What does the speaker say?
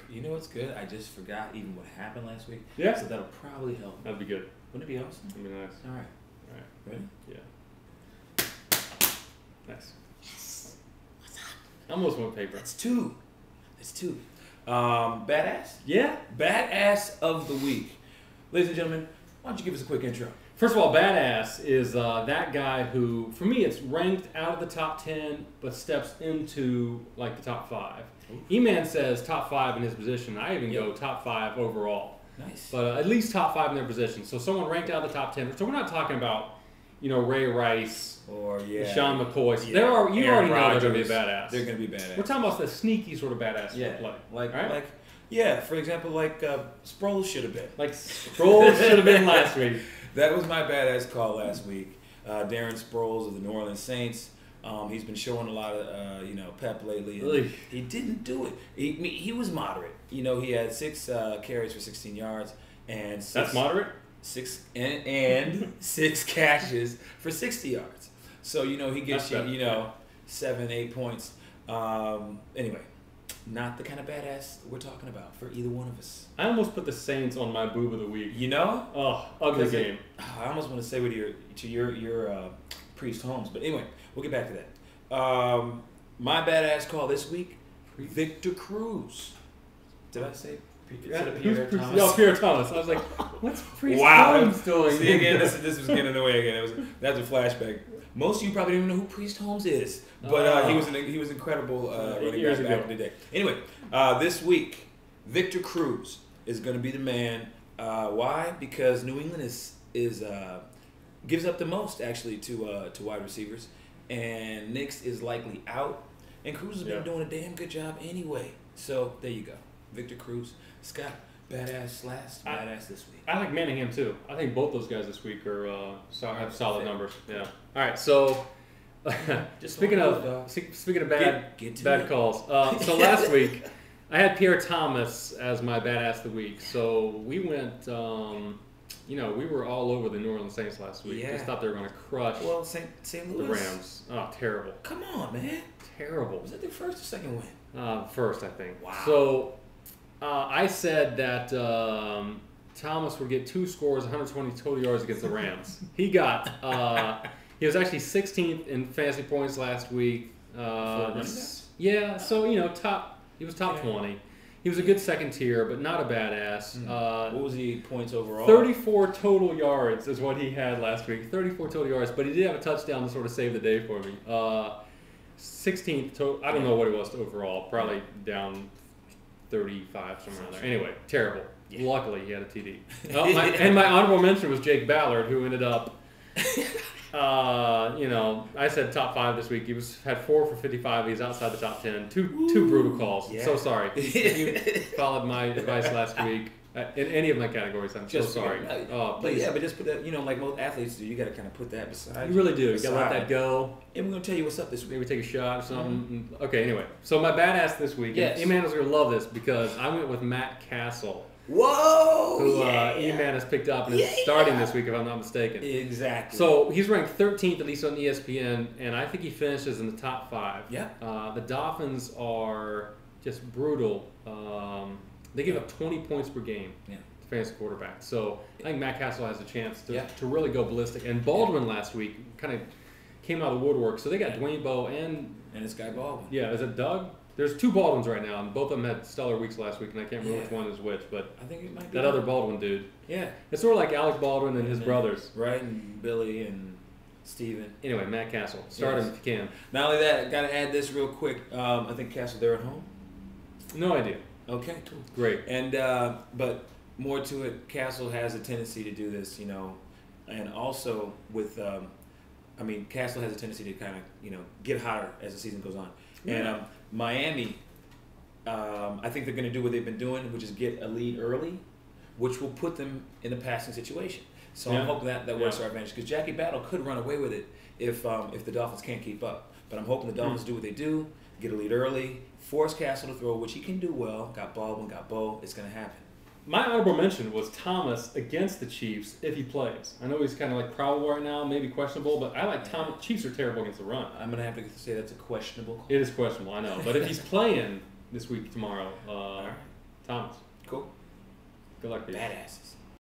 You know what's good? I just forgot even what happened last week. Yeah. So that'll probably help. That'd be good. Wouldn't it be awesome? That'd be nice. All right. All right. Ready? Yeah. Nice. Yes. What's up? I almost went paper. That's two. That's two. Badass? Yeah. Badass of the week. Ladies and gentlemen, why don't you give us a quick intro? First of all, badass is that guy who, for me, it's ranked out of the top 10, but steps into like the top 5. E-Man says top 5 in his position. I even go top 5 overall. Nice. But at least top 5 in their position. So someone ranked out of the top 10. So we're not talking about, Ray Rice or Sean McCoy. So Yeah. you already know they're going to be badass. They're going to be badass. We're talking about the sneaky sort of badass play. For example, Sproles should have been. Like Sproles should have been last week. That was my badass call last week. Darren Sproles of the New Orleans Saints. He's been showing a lot of pep lately. And he didn't do it. He was moderate. He had 6 carries for 16 yards and that's moderate. 6 and 6 catches for 60 yards. So he gets you 7, 8 points. Anyway. Not the kind of badass we're talking about for either one of us. I almost put the Saints on my boob of the week. Oh, ugly game. I almost want to say to your Priest Holmes, but anyway, we'll get back to that. My badass call this week, Victor Cruz. Did I say? Pierre Thomas? No, Pierre Thomas. I was like, what's Priest Holmes doing? See, again, this was getting in the way again. That's a flashback. Most of you probably don't even know who Priest Holmes is, but he was incredible running back in the day. Anyway, this week, Victor Cruz is going to be the man. Why? Because New England is gives up the most actually to wide receivers, and Nix is likely out, and Cruz has been doing a damn good job anyway. So there you go, Victor Cruz. Scott, badass this week. I like Manningham too. I think both those guys this week have solid numbers. Yeah. All right. So speaking of bad calls. So last week I had Pierre Thomas as my badass of the week. So we went. We were all over the New Orleans Saints last week. Yeah. Just thought they were going to crush. Well, St. Louis. The Rams. Oh, terrible. Come on, man. Terrible. Was that their first or second win? First, I think. Wow. So. I said that Thomas would get 2 scores, 120 total yards against the Rams. He got. He was actually 16th in fantasy points last week. Yeah, so top. He was top 20. He was a good second tier, but not a badass. What was he points overall? 34 total yards is what he had last week. 34 total yards, but he did have a touchdown to sort of save the day for me. 16th total. I don't know what it was overall. Probably down 35, somewhere around there. Anyway, terrible. Yeah. Luckily, he had a TD. And my honorable mention was Jake Ballard, who ended up, I said top 5 this week. He had 4 for 55. He's outside the top 10. Two brutal calls. Yeah. So sorry. If you followed my advice last week in any of my categories, I'm so sorry. But just put that, like most athletes do, you got to kind of put that beside. You really do. You got to let that go. And we're going to tell you what's up this week. Maybe take a shot or something. Mm-hmm. Okay, anyway. So my badass this week. Yes. E-Man's going to love this because I went with Matt Castle. Whoa! Who E-Man has picked up and is starting this week, if I'm not mistaken. Exactly. So he's ranked 13th, at least on ESPN, and I think he finishes in the top 5. Yeah. The Dolphins are just brutal. They give up 20 points per game. Yeah. Fantasy quarterback. So I think Matt Castle has a chance to really go ballistic. And Baldwin last week kind of came out of the woodwork. So they got Dwayne Bowe and this guy Baldwin. Yeah, is it Doug? There's 2 Baldwins right now, and both of them had stellar weeks last week, and I can't remember which one is which, but I think it might be that other Baldwin dude. Yeah. It's sort of like Alec Baldwin and his brothers. Right, and Billy and Steven. Anyway, Matt Castle. Start him if you can. Not only that, got to add this real quick. I think Castle, they're at home. No idea. Okay, cool. Great. And but more to it, Castle has a tendency to do this, and also with, Castle has a tendency to kind of, get hotter as the season goes on. Yeah. And Miami, I think they're going to do what they've been doing, which is get a lead early, which will put them in a passing situation. So I'm hoping that works to our advantage because Jackie Battle could run away with it if the Dolphins can't keep up. But I'm hoping the Dolphins do what they do, get a lead early, force Castle to throw, which he can do well. Got Baldwin, got Bowe. It's going to happen. My honorable mention was Thomas against the Chiefs if he plays. I know he's kind of like probable right now, maybe questionable, but I like Thomas. Chiefs are terrible against the run. I'm going to have to say that's a questionable call. It is questionable, I know. But if he's playing this week, tomorrow, Good luck to you. Badasses.